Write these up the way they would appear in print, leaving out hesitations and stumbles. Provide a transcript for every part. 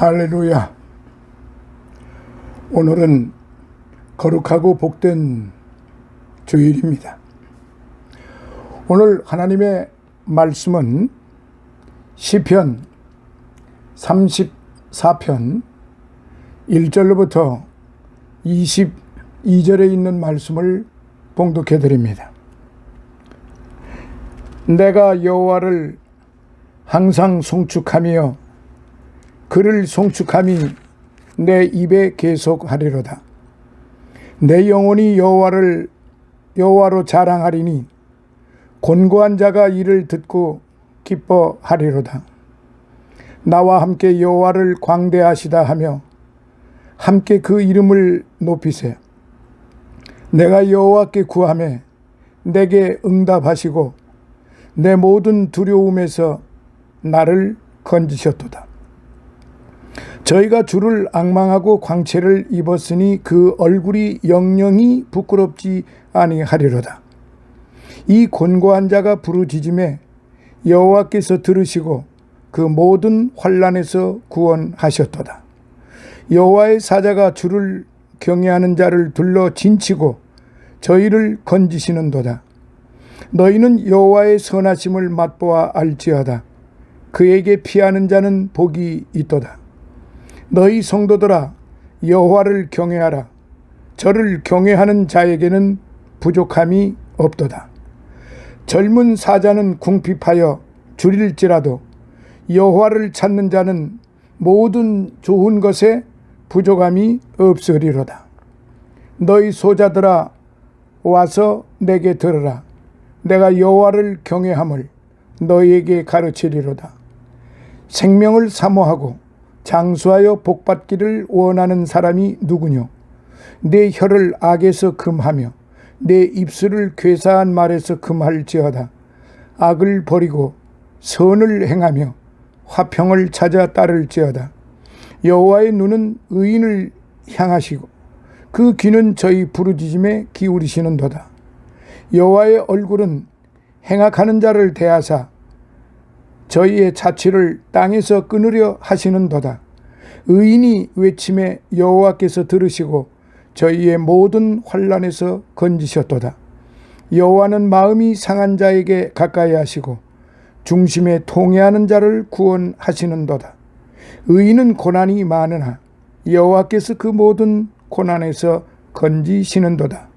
할렐루야. 오늘은 거룩하고 복된 주일입니다. 오늘 하나님의 말씀은 시편 34편 1절로부터 22절에 있는 말씀을 봉독해 드립니다. 내가 여호와를 항상 송축하며 그를 송축함이 내 입에 계속하리로다. 내 영혼이 여호와로 자랑하리니 곤고한 자가 이를 듣고 기뻐하리로다. 나와 함께 여호와를 광대하시다 하며 함께 그 이름을 높이세. 내가 여호와께 구하매 내게 응답하시고 내 모든 두려움에서 나를 건지셨도다. 저희가 주를 앙망하고 광채를 입었으니 그 얼굴이 영영이 부끄럽지 아니하리로다. 이 곤고한 자가 부르짖음에 여호와께서 들으시고 그 모든 환난에서 구원하셨도다. 여호와의 사자가 주를 경외하는 자를 둘러 진치고 저희를 건지시는도다. 너희는 여호와의 선하심을 맛보아 알지어다. 그에게 피하는 자는 복이 있도다. 너희 성도들아, 여호와를 경외하라. 저를 경외하는 자에게는 부족함이 없도다. 젊은 사자는 궁핍하여 줄일지라도 여호와를 찾는 자는 모든 좋은 것에 부족함이 없으리로다. 너희 소자들아, 와서 내게 들으라. 내가 여호와를 경외함을 너희에게 가르치리로다. 생명을 사모하고 장수하여 복받기를 원하는 사람이 누구뇨? 내 혀를 악에서 금하며 내 입술을 괴사한 말에서 금할지어다. 악을 버리고 선을 행하며 화평을 찾아 따를지어다. 여호와의 눈은 의인을 향하시고 그 귀는 저희 부르짖음에 기울이시는도다. 여호와의 얼굴은 행악하는 자를 대하사 저희의 자취를 땅에서 끊으려 하시는도다. 의인이 외침에 여호와께서 들으시고 저희의 모든 환난에서 건지셨도다. 여호와는 마음이 상한 자에게 가까이 하시고 중심에 통회하는 자를 구원하시는도다. 의인은 고난이 많으나 여호와께서 그 모든 고난에서 건지시는도다.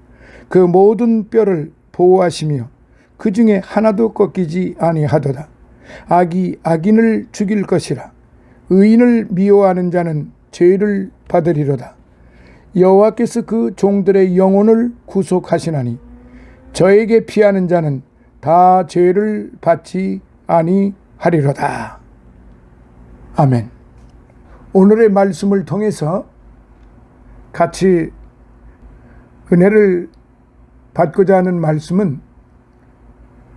그 모든 뼈를 보호하시며 그 중에 하나도 꺾이지 아니하도다. 악이 악인을 죽일 것이라. 의인을 미워하는 자는 죄를 받으리로다. 여호와께서 그 종들의 영혼을 구속하시나니 저에게 피하는 자는 다 죄를 받지 아니하리로다. 아멘. 오늘의 말씀을 통해서 같이 은혜를 받고자 하는 말씀은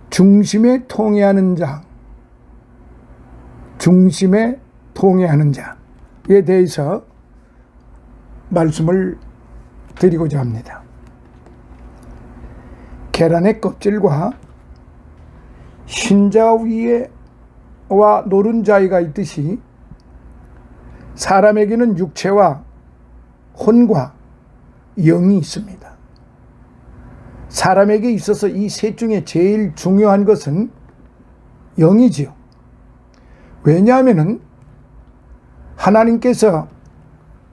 중심에 통회하는 자, 중심에 통회하는 자에 대해서 말씀을 드리고자 합니다. 계란의 껍질과 흰자 위에와 노른자위가 있듯이 사람에게는 육체와 혼과 영이 있습니다. 사람에게 있어서 이 셋 중에 제일 중요한 것은 영이지요. 왜냐하면 하나님께서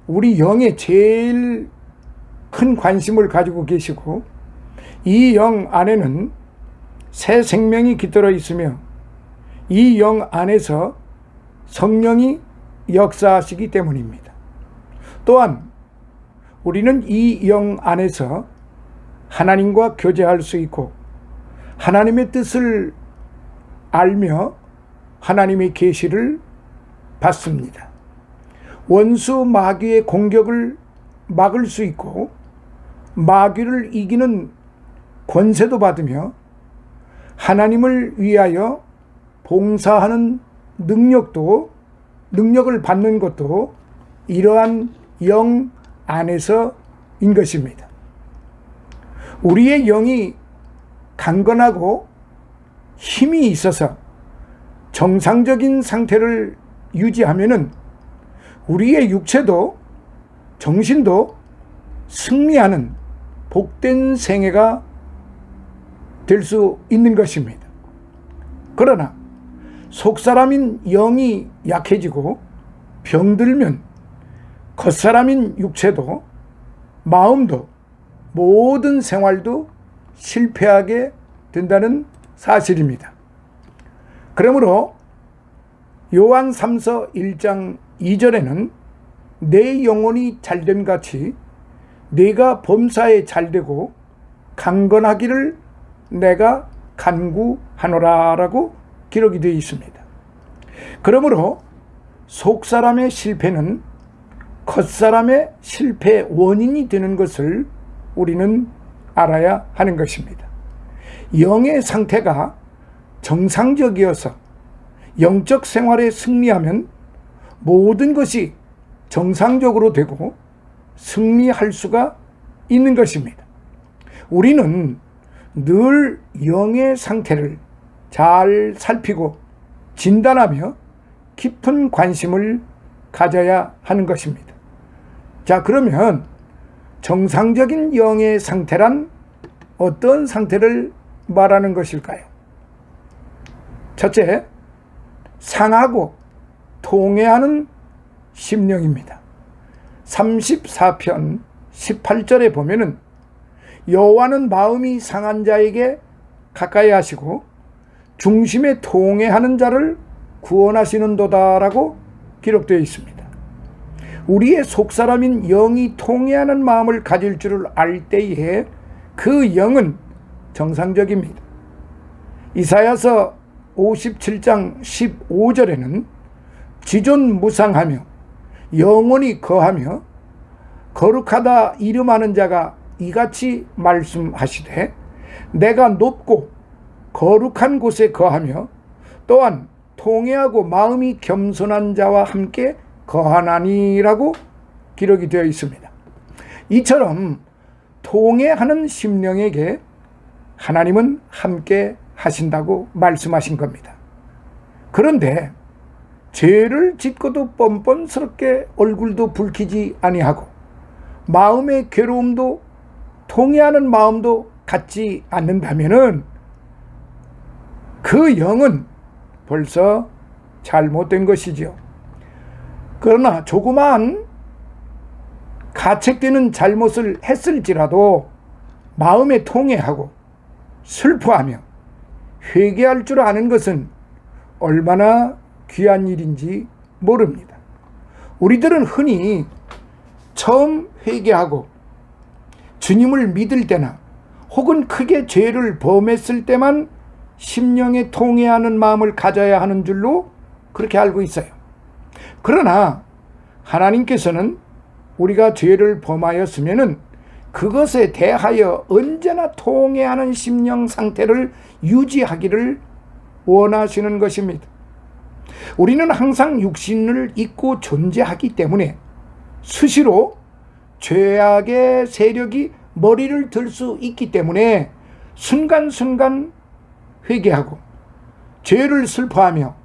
우리 영에 제일 큰 관심을 가지고 계시고 이 영 안에는 새 생명이 깃들어 있으며 이 영 안에서 성령이 역사하시기 때문입니다. 또한 우리는 이 영 안에서 하나님과 교제할 수 있고 하나님의 뜻을 알며 하나님의 계시를 받습니다. 원수 마귀의 공격을 막을 수 있고 마귀를 이기는 권세도 받으며 하나님을 위하여 봉사하는 능력을 받는 것도 이러한 영 안에서인 것입니다. 우리의 영이 강건하고 힘이 있어서 정상적인 상태를 유지하면은 우리의 육체도 정신도 승리하는 복된 생애가 될 수 있는 것입니다. 그러나 속사람인 영이 약해지고 병들면 겉사람인 육체도 마음도 모든 생활도 실패하게 된다는 사실입니다. 그러므로 요한 3서 1장 2절에는 내 영혼이 잘됨 같이 네가 범사에 잘되고 강건하기를 내가 간구하노라 라고 기록이 되어 있습니다. 그러므로 속사람의 실패는 겉사람의 실패 원인이 되는 것을 우리는 알아야 하는 것입니다. 영의 상태가 정상적이어서 영적 생활에 승리하면 모든 것이 정상적으로 되고 승리할 수가 있는 것입니다. 우리는 늘 영의 상태를 잘 살피고 진단하며 깊은 관심을 가져야 하는 것입니다. 자, 그러면 정상적인 영의 상태란 어떤 상태를 말하는 것일까요? 첫째, 상하고 통회하는 심령입니다. 34편 18절에 보면은 여호와는 마음이 상한 자에게 가까이 하시고 중심에 통회하는 자를 구원하시는도다라고 기록되어 있습니다. 우리의 속사람인 영이 통회하는 마음을 가질 줄을 알 때에 그 영은 정상적입니다. 이사야서 57장 15절에는 지존무상하며 영원히 거하며 거룩하다 이름하는 자가 이같이 말씀하시되 내가 높고 거룩한 곳에 거하며 또한 통회하고 마음이 겸손한 자와 함께 거하나니라고 기록이 되어 있습니다. 이처럼 통회하는 심령에게 하나님은 함께 하신다고 말씀하신 겁니다. 그런데 죄를 짓고도 뻔뻔스럽게 얼굴도 붉히지 아니하고 마음의 괴로움도 통회하는 마음도 갖지 않는다면은 그 영은 벌써 잘못된 것이죠. 그러나 조그마한 가책되는 잘못을 했을지라도 마음에 통회하고 슬퍼하며 회개할 줄 아는 것은 얼마나 귀한 일인지 모릅니다. 우리들은 흔히 처음 회개하고 주님을 믿을 때나 혹은 크게 죄를 범했을 때만 심령에 통회하는 마음을 가져야 하는 줄로 그렇게 알고 있어요. 그러나 하나님께서는 우리가 죄를 범하였으면은 그것에 대하여 언제나 통회하는 심령 상태를 유지하기를 원하시는 것입니다. 우리는 항상 육신을 입고 존재하기 때문에 수시로 죄악의 세력이 머리를 들 수 있기 때문에 순간순간 회개하고 죄를 슬퍼하며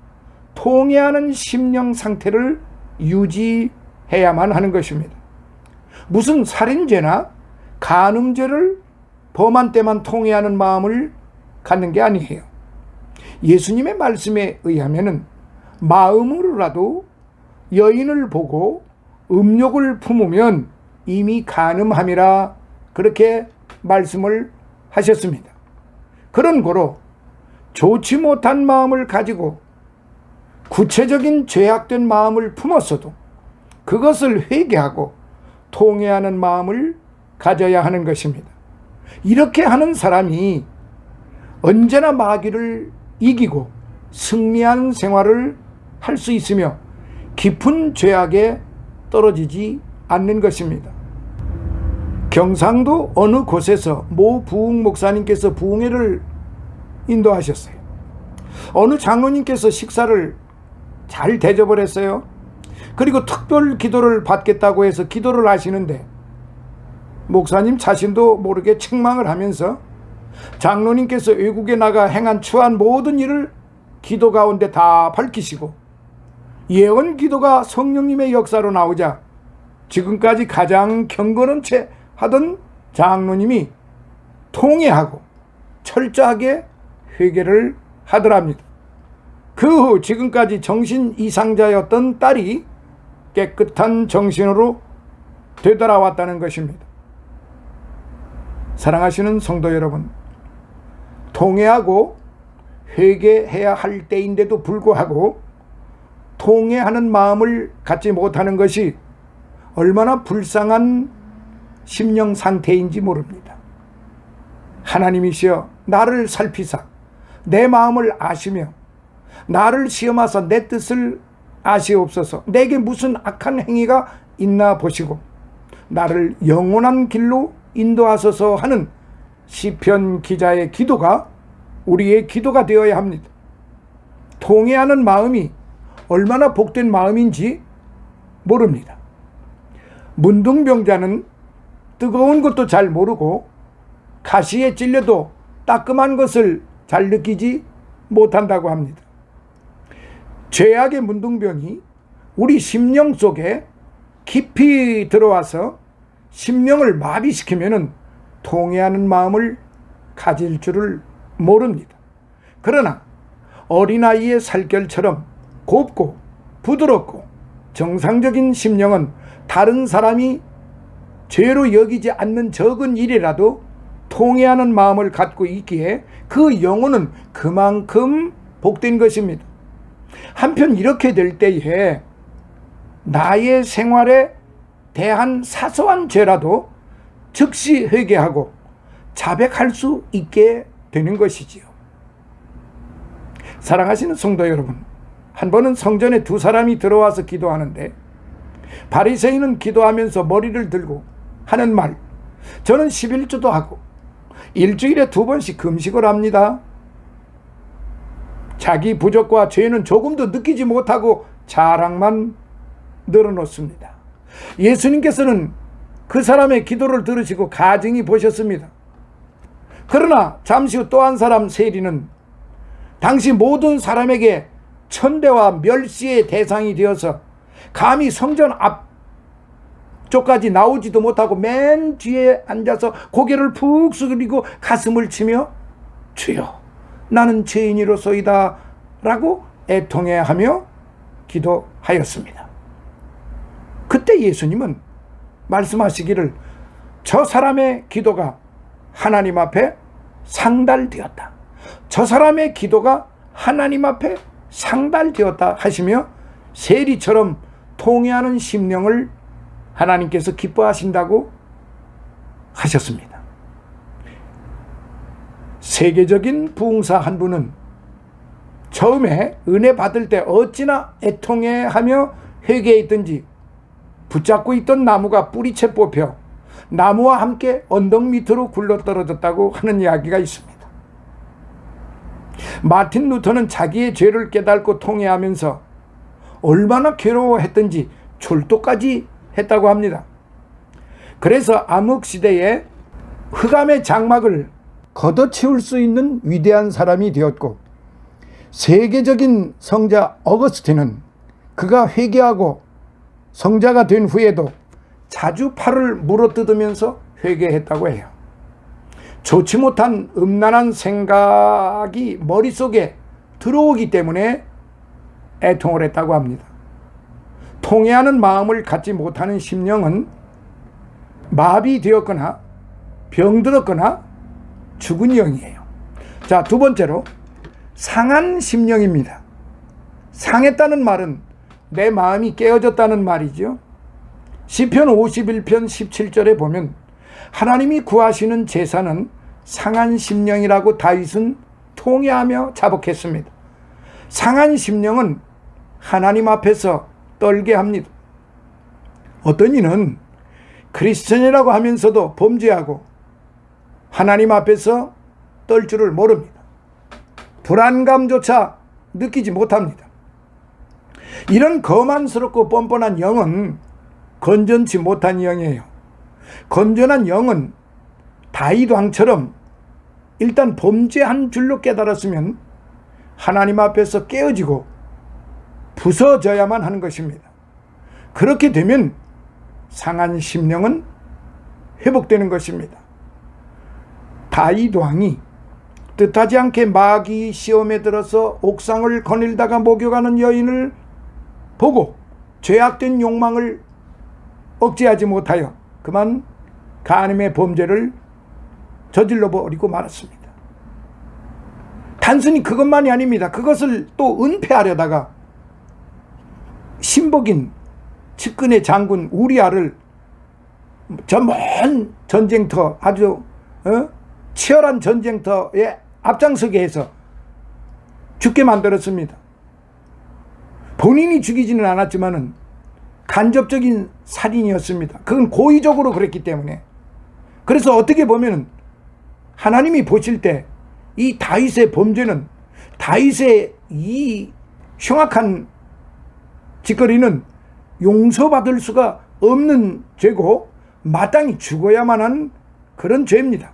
통회하는 심령 상태를 유지해야만 하는 것입니다. 무슨 살인죄나 간음죄를 범한 때만 통회하는 마음을 갖는 게 아니에요. 예수님의 말씀에 의하면은 마음으로라도 여인을 보고 음욕을 품으면 이미 간음함이라 그렇게 말씀을 하셨습니다. 그런 고로 좋지 못한 마음을 가지고 구체적인 죄악된 마음을 품었어도 그것을 회개하고 통회하는 마음을 가져야 하는 것입니다. 이렇게 하는 사람이 언제나 마귀를 이기고 승리한 생활을 할 수 있으며 깊은 죄악에 떨어지지 않는 것입니다. 경상도 어느 곳에서 모 부흥 목사님께서 부흥회를 인도하셨어요. 어느 장로님께서 식사를 잘 대접을 했어요. 그리고 특별 기도를 받겠다고 해서 기도를 하시는데 목사님 자신도 모르게 책망을 하면서 장로님께서 외국에 나가 행한 추한 모든 일을 기도 가운데 다 밝히시고 예언 기도가 성령님의 역사로 나오자 지금까지 가장 경건한 채 하던 장로님이 통회하고 철저하게 회개를 하더랍니다. 그 후 지금까지 정신 이상자였던 딸이 깨끗한 정신으로 되돌아왔다는 것입니다. 사랑하시는 성도 여러분, 통회하고 회개해야 할 때인데도 불구하고 통회하는 마음을 갖지 못하는 것이 얼마나 불쌍한 심령 상태인지 모릅니다. 하나님이시여 나를 살피사 내 마음을 아시며 나를 시험하사 내 뜻을 아시옵소서. 내게 무슨 악한 행위가 있나 보시고 나를 영원한 길로 인도하소서 하는 시편 기자의 기도가 우리의 기도가 되어야 합니다. 통회하는 마음이 얼마나 복된 마음인지 모릅니다. 문둥병자는 뜨거운 것도 잘 모르고 가시에 찔려도 따끔한 것을 잘 느끼지 못한다고 합니다. 죄악의 문둥병이 우리 심령 속에 깊이 들어와서 심령을 마비시키면 통회하는 마음을 가질 줄을 모릅니다. 그러나 어린아이의 살결처럼 곱고 부드럽고 정상적인 심령은 다른 사람이 죄로 여기지 않는 적은 일이라도 통회하는 마음을 갖고 있기에 그 영혼은 그만큼 복된 것입니다. 한편 이렇게 될 때에 나의 생활에 대한 사소한 죄라도 즉시 회개하고 자백할 수 있게 되는 것이지요. 사랑하시는 성도 여러분, 한 번은 성전에 두 사람이 들어와서 기도하는데 바리새인은 기도하면서 머리를 들고 하는 말, 저는 11조도 하고 일주일에 2번씩 금식을 합니다. 자기 부족과 죄는 조금도 느끼지 못하고 자랑만 늘어놓습니다. 예수님께서는 그 사람의 기도를 들으시고 가증히 보셨습니다. 그러나 잠시 후 또 한 사람 세리는 당시 모든 사람에게 천대와 멸시의 대상이 되어서 감히 성전 앞쪽까지 나오지도 못하고 맨 뒤에 앉아서 고개를 푹 숙이고 가슴을 치며 주여 나는 죄인이로소이다 라고 애통해하며 기도하였습니다. 그때 예수님은 말씀하시기를 저 사람의 기도가 하나님 앞에 상달되었다. 저 사람의 기도가 하나님 앞에 상달되었다 하시며 세리처럼 통회하는 심령을 하나님께서 기뻐하신다고 하셨습니다. 세계적인 부흥사 한 분은 처음에 은혜 받을 때 어찌나 애통해하며 회개했던지 붙잡고 있던 나무가 뿌리채 뽑혀 나무와 함께 언덕 밑으로 굴러떨어졌다고 하는 이야기가 있습니다. 마틴 루터는 자기의 죄를 깨닫고 통회하면서 얼마나 괴로워했던지 졸도까지 했다고 합니다. 그래서 암흑시대에 흑암의 장막을 걷어치울 수 있는 위대한 사람이 되었고, 세계적인 성자 어거스틴은 그가 회개하고 성자가 된 후에도 자주 팔을 물어뜯으면서 회개했다고 해요. 좋지 못한 음란한 생각이 머릿속에 들어오기 때문에 애통을 했다고 합니다. 통회하는 마음을 갖지 못하는 심령은 마비되었거나 병들었거나 죽은 영이에요. 자, 두 번째로 상한 심령입니다. 상했다는 말은 내 마음이 깨어졌다는 말이죠. 시편 51편 17절에 보면 하나님이 구하시는 제사는 상한 심령이라고 다윗은 통회하며 자복했습니다. 상한 심령은 하나님 앞에서 떨게 합니다. 어떤 이는 크리스천이라고 하면서도 범죄하고 하나님 앞에서 떨 줄을 모릅니다. 불안감조차 느끼지 못합니다. 이런 거만스럽고 뻔뻔한 영은 건전치 못한 영이에요. 건전한 영은 다윗 왕처럼 일단 범죄한 줄로 깨달았으면 하나님 앞에서 깨어지고 부서져야만 하는 것입니다. 그렇게 되면 상한 심령은 회복되는 것입니다. 다윗 왕이 뜻하지 않게 마귀 시험에 들어서 옥상을 거닐다가 목욕하는 여인을 보고 죄악된 욕망을 억제하지 못하여 그만 간음의 범죄를 저질러 버리고 말았습니다. 단순히 그것만이 아닙니다. 그것을 또 은폐하려다가 신복인 측근의 장군 우리아를 저 먼 전쟁터, 아주 치열한 전쟁터에 앞장서게 해서 죽게 만들었습니다. 본인이 죽이지는 않았지만은 간접적인 살인이었습니다. 그건 고의적으로 그랬기 때문에. 그래서 어떻게 보면은 하나님이 보실 때 이 다윗의 범죄는, 다윗의 이 흉악한 짓거리는 용서받을 수가 없는 죄고 마땅히 죽어야만 하는 그런 죄입니다.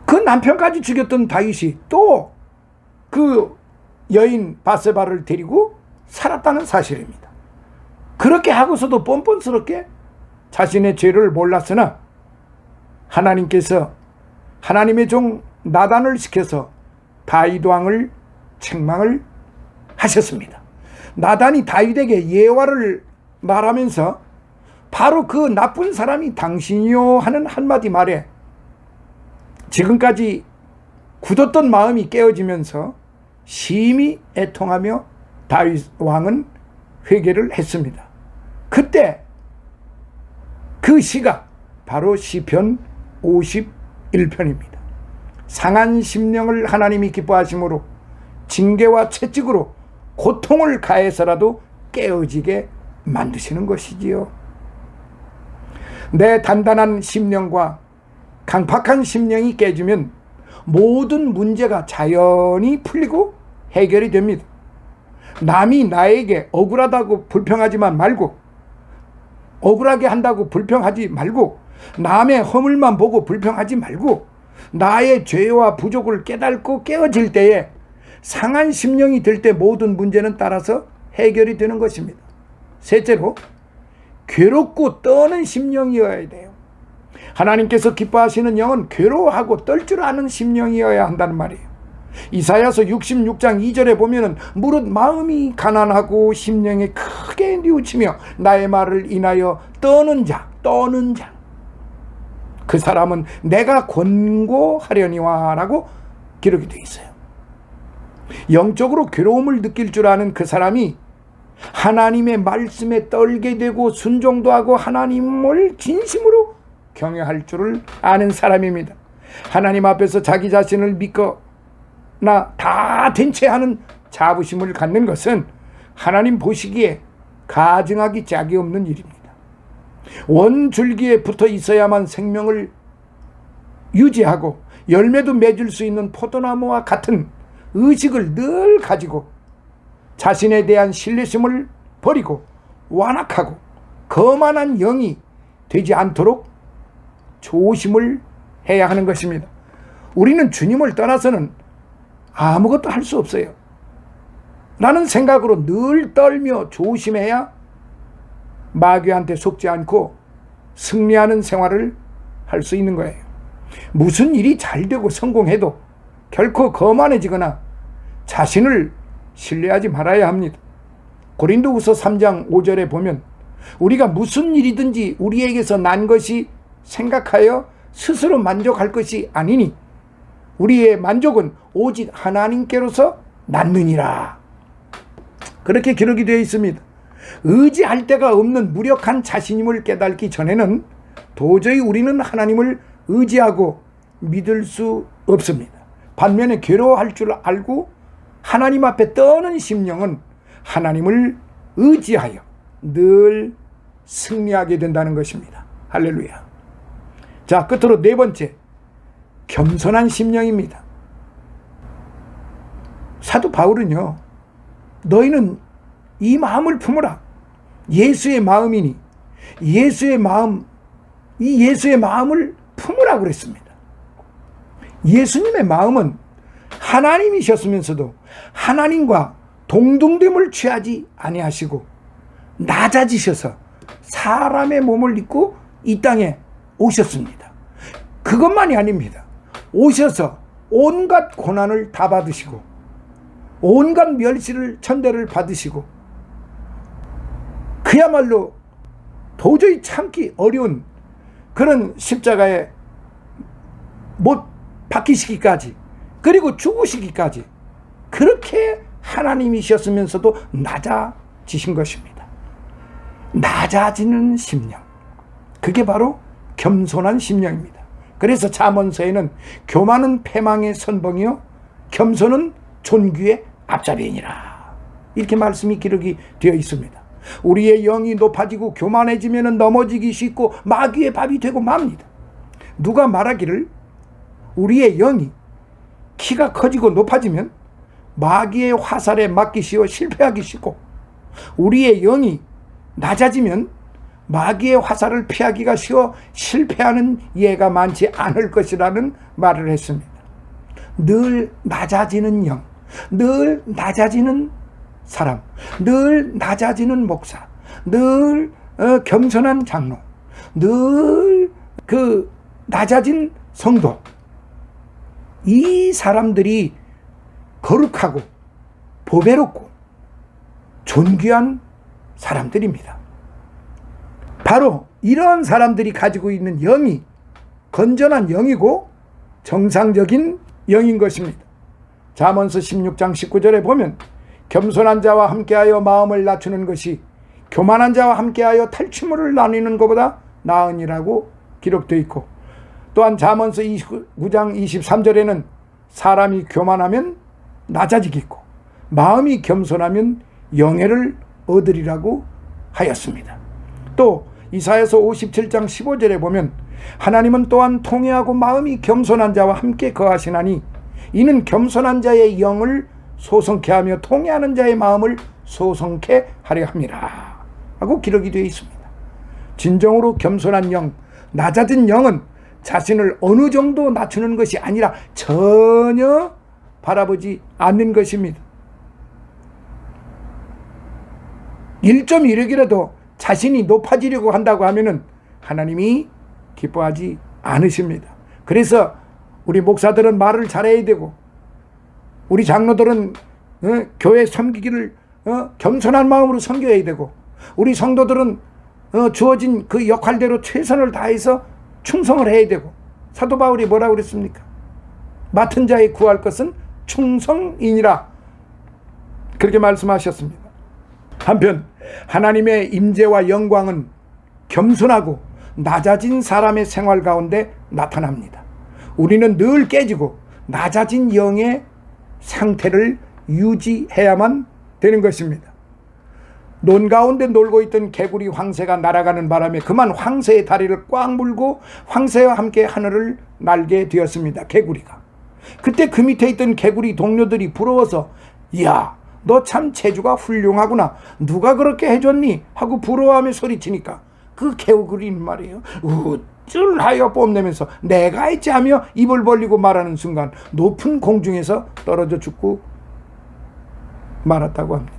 그 남편까지 죽였던 다윗이 또 그 여인 바세바를 데리고 살았다는 사실입니다. 그렇게 하고서도 뻔뻔스럽게 자신의 죄를 몰랐으나 하나님께서 하나님의 종 나단을 시켜서 다윗 왕을 책망을 하셨습니다. 나단이 다윗에게 예화를 말하면서 바로 그 나쁜 사람이 당신이요 하는 한마디 말에 지금까지 굳었던 마음이 깨어지면서 심히 애통하며 다윗 왕은 회개를 했습니다. 그때 그 시가 바로 시편 51편입니다. 상한 심령을 하나님이 기뻐하심으로 징계와 채찍으로 고통을 가해서라도 깨어지게 만드시는 것이지요. 내 단단한 심령과 강팍한 심령이 깨지면 모든 문제가 자연히 풀리고 해결이 됩니다. 남이 나에게 억울하다고 불평하지만 말고, 억울하게 한다고 불평하지 말고, 남의 허물만 보고 불평하지 말고 나의 죄와 부족을 깨닫고 깨어질 때에 상한 심령이 될 때 모든 문제는 따라서 해결이 되는 것입니다. 셋째로, 괴롭고 떠는 심령이어야 돼요. 하나님께서 기뻐하시는 영은 괴로워하고 떨 줄 아는 심령이어야 한다는 말이에요. 이사야서 66장 2절에 보면은 무릇 마음이 가난하고 심령이 크게 뉘우치며 나의 말을 인하여 떠는 자, 그 사람은 내가 권고하려니와 라고 기록이 되어 있어요. 영적으로 괴로움을 느낄 줄 아는 그 사람이 하나님의 말씀에 떨게 되고 순종도 하고 하나님을 진심으로 경외할 줄을 아는 사람입니다. 하나님 앞에서 자기 자신을 믿거나 다 된 채 하는 자부심을 갖는 것은 하나님 보시기에 가증하기 짝이 없는 일입니다. 원줄기에 붙어 있어야만 생명을 유지하고 열매도 맺을 수 있는 포도나무와 같은 의식을 늘 가지고 자신에 대한 신뢰심을 버리고 완악하고 거만한 영이 되지 않도록 조심을 해야 하는 것입니다. 우리는 주님을 떠나서는 아무것도 할 수 없어요 라는 생각으로 늘 떨며 조심해야 마귀한테 속지 않고 승리하는 생활을 할 수 있는 거예요. 무슨 일이 잘 되고 성공해도 결코 거만해지거나 자신을 신뢰하지 말아야 합니다. 고린도후서 3장 5절에 보면 우리가 무슨 일이든지 우리에게서 난 것이 생각하여 스스로 만족할 것이 아니니 우리의 만족은 오직 하나님께로서 낳느니라. 그렇게 기록이 되어 있습니다. 의지할 데가 없는 무력한 자신임을 깨닫기 전에는 도저히 우리는 하나님을 의지하고 믿을 수 없습니다. 반면에 괴로워할 줄 알고 하나님 앞에 떠는 심령은 하나님을 의지하여 늘 승리하게 된다는 것입니다. 할렐루야. 자, 끝으로 네 번째, 겸손한 심령입니다. 사도 바울은요, 너희는 이 마음을 품으라. 예수의 마음이니 예수의 마음, 이 예수의 마음을 품으라 그랬습니다. 예수님의 마음은 하나님이셨으면서도 하나님과 동등됨을 취하지 아니하시고 낮아지셔서 사람의 몸을 입고 이 땅에 오셨습니다. 그것만이 아닙니다. 오셔서 온갖 고난을 다 받으시고 온갖 멸시를 천대를 받으시고 그야말로 도저히 참기 어려운 그런 십자가에 못 박히시기까지 그리고 죽으시기까지 그렇게 하나님이셨으면서도 낮아지신 것입니다. 낮아지는 심령, 그게 바로 겸손한 심령입니다. 그래서 잠언서에는 교만은 패망의 선봉이요 겸손은 존귀의 앞잡이니라 이렇게 말씀이 기록이 되어 있습니다. 우리의 영이 높아지고 교만해지면 넘어지기 쉽고 마귀의 밥이 되고 맙니다. 누가 말하기를 우리의 영이 키가 커지고 높아지면 마귀의 화살에 맞기 쉬워 실패하기 쉽고 우리의 영이 낮아지면 마귀의 화살을 피하기가 쉬워 실패하는 예가 많지 않을 것이라는 말을 했습니다. 늘 낮아지는 영, 늘 낮아지는 사람, 늘 낮아지는 목사, 늘 겸손한 장로, 늘 그 낮아진 성도, 이 사람들이 거룩하고 보배롭고 존귀한 사람들입니다. 바로 이러한 사람들이 가지고 있는 영이 건전한 영이고 정상적인 영인 것입니다. 잠언서 16장 19절에 보면 겸손한 자와 함께하여 마음을 낮추는 것이 교만한 자와 함께하여 탈취물을 나누는 것보다 나으니라고 기록되어 있고 또한 잠언서 29장 23절에는 사람이 교만하면 낮아지겠고 마음이 겸손하면 영예를 얻으리라고 하였습니다. 또 이사야서 57장 15절에 보면 하나님은 또한 통회하고 마음이 겸손한 자와 함께 거하시나니 이는 겸손한 자의 영을 소성케 하며 통회하는 자의 마음을 소성케 하려 함이라 하고 기록이 되어 있습니다. 진정으로 겸손한 영, 낮아진 영은 자신을 어느 정도 낮추는 것이 아니라 전혀 바라보지 않는 것입니다. 1.1억이라도 자신이 높아지려고 한다고 하면은 하나님이 기뻐하지 않으십니다. 그래서 우리 목사들은 말을 잘해야 되고 우리 장로들은 교회 섬기기를 겸손한 마음으로 섬겨야 되고 우리 성도들은 주어진 그 역할대로 최선을 다해서 충성을 해야 되고 사도 바울이 뭐라고 그랬습니까? 맡은 자에 구할 것은 충성이니라 그렇게 말씀하셨습니다. 한편 하나님의 임재와 영광은 겸손하고 낮아진 사람의 생활 가운데 나타납니다. 우리는 늘 깨지고 낮아진 영의 상태를 유지해야만 되는 것입니다. 논 가운데 놀고 있던 개구리 황새가 날아가는 바람에 그만 황새의 다리를 꽉 물고 황새와 함께 하늘을 날게 되었습니다. 개구리가. 그때 그 밑에 있던 개구리 동료들이 부러워서 이야 너 참 체주가 훌륭하구나 누가 그렇게 해줬니 하고 부러워하며 소리치니까 그 개구리는 말이에요 우쭐 하여 뽐내면서 내가 했지 하며 입을 벌리고 말하는 순간 높은 공중에서 떨어져 죽고 말았다고 합니다.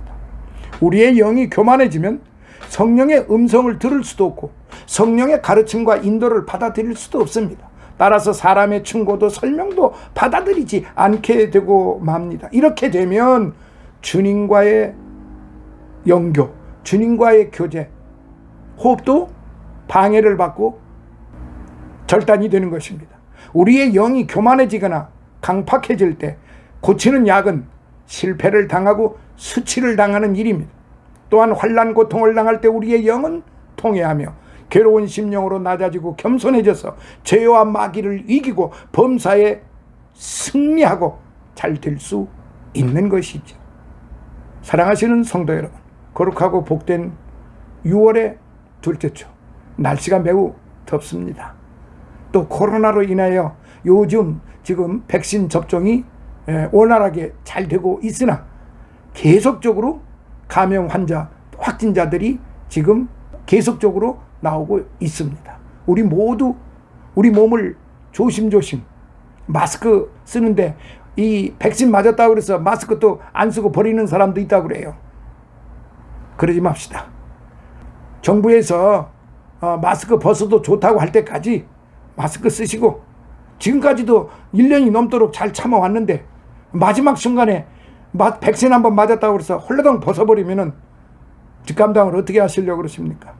우리의 영이 교만해지면 성령의 음성을 들을 수도 없고 성령의 가르침과 인도를 받아들일 수도 없습니다. 따라서 사람의 충고도 설명도 받아들이지 않게 되고 맙니다. 이렇게 되면 주님과의 영교, 주님과의 교제, 호흡도 방해를 받고 절단이 되는 것입니다. 우리의 영이 교만해지거나 강팍해질 때 고치는 약은 실패를 당하고 수치를 당하는 일입니다. 또한 환난 고통을 당할 때 우리의 영은 통회하며 괴로운 심령으로 낮아지고 겸손해져서 죄와 마귀를 이기고 범사에 승리하고 잘 될 수 있는 것이죠. 사랑하시는 성도 여러분, 거룩하고 복된 6월의 둘째 주, 날씨가 매우 덥습니다. 또 코로나로 인하여 요즘 지금 백신 접종이 원활하게 잘 되고 있으나 계속적으로 감염 환자, 확진자들이 지금 계속적으로 나오고 있습니다. 우리 모두 우리 몸을 조심조심 마스크 쓰는데 이 백신 맞았다고 그래서 마스크도 안 쓰고 버리는 사람도 있다고 그래요. 그러지 맙시다. 정부에서 마스크 벗어도 좋다고 할 때까지 마스크 쓰시고, 지금까지도 1년이 넘도록 잘 참아왔는데 마지막 순간에 백신 한번 맞았다고 그래서 홀라당 벗어버리면은 뒷감당을 어떻게 하시려고 그러십니까?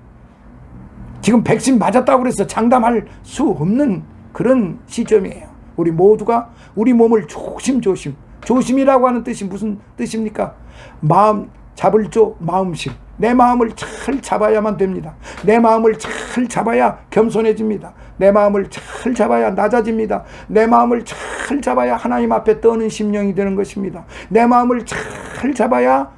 지금 백신 맞았다고 그래서 장담할 수 없는 그런 시점이에요. 우리 모두가 우리 몸을 조심조심, 조심이라고 하는 뜻이 무슨 뜻입니까? 마음 잡을 조 마음심. 내 마음을 잘 잡아야만 됩니다. 내 마음을 잘 잡아야 겸손해집니다. 내 마음을 잘 잡아야 낮아집니다. 내 마음을 잘 잡아야 하나님 앞에 떠는 심령이 되는 것입니다. 내 마음을 잘 잡아야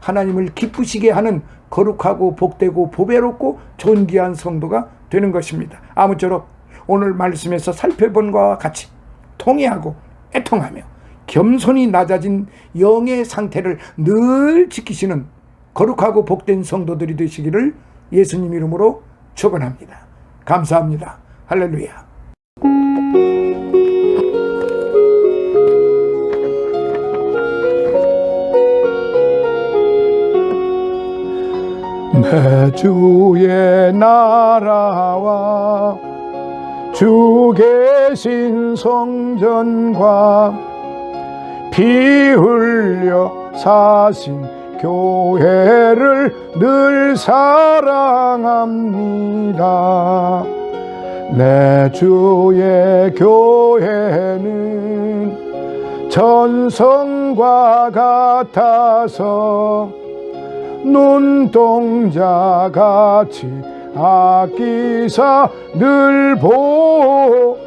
하나님을 기쁘시게 하는 거룩하고 복되고 보배롭고 존귀한 성도가 되는 것입니다. 아무쪼록 오늘 말씀에서 살펴본 것과 같이 통회하고 애통하며 겸손히 낮아진 영의 상태를 늘 지키시는 거룩하고 복된 성도들이 되시기를 예수님 이름으로 축원합니다. 감사합니다. 할렐루야. 내 주의 나라와 주 계신 성전과 피 흘려 사신 교회를 늘 사랑합니다. 내 주의 교회는 전성과 같아서 눈동자같이 아끼사 늘 보호하시네.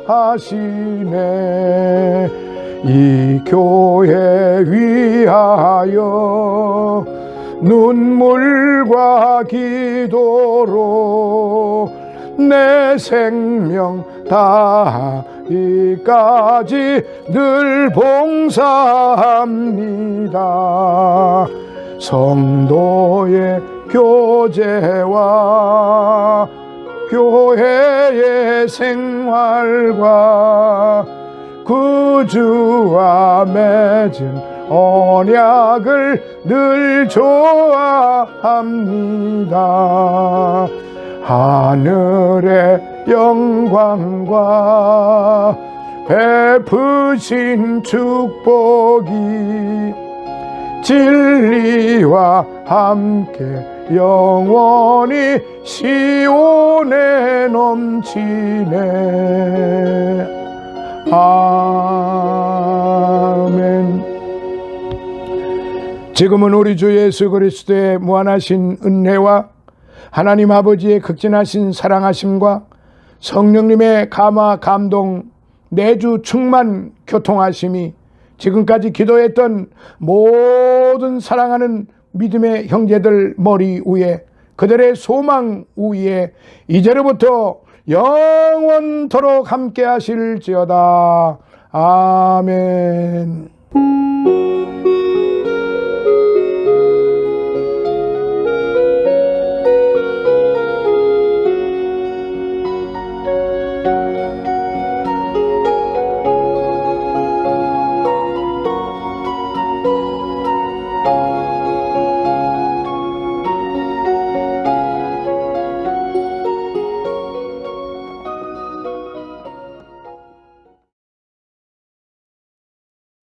이 교회 위하여 눈물과 기도로 내 생명 다하기까지 늘 봉사합니다. 성도의 교제와 교회의 생활과 구주와 맺은 언약을 늘 좋아합니다. 하늘의 영광과 베푸신 축복이 진리와 함께 영원히 시온에 넘치네. 아멘. 지금은 우리 주 예수 그리스도의 무한하신 은혜와 하나님 아버지의 극진하신 사랑하심과 성령님의 감화 감동 내주 충만 교통하심이 지금까지 기도했던 모든 사랑하는 믿음의 형제들 머리 위에, 그들의 소망 위에 이제로부터 영원토록 함께 하실지어다. 아멘.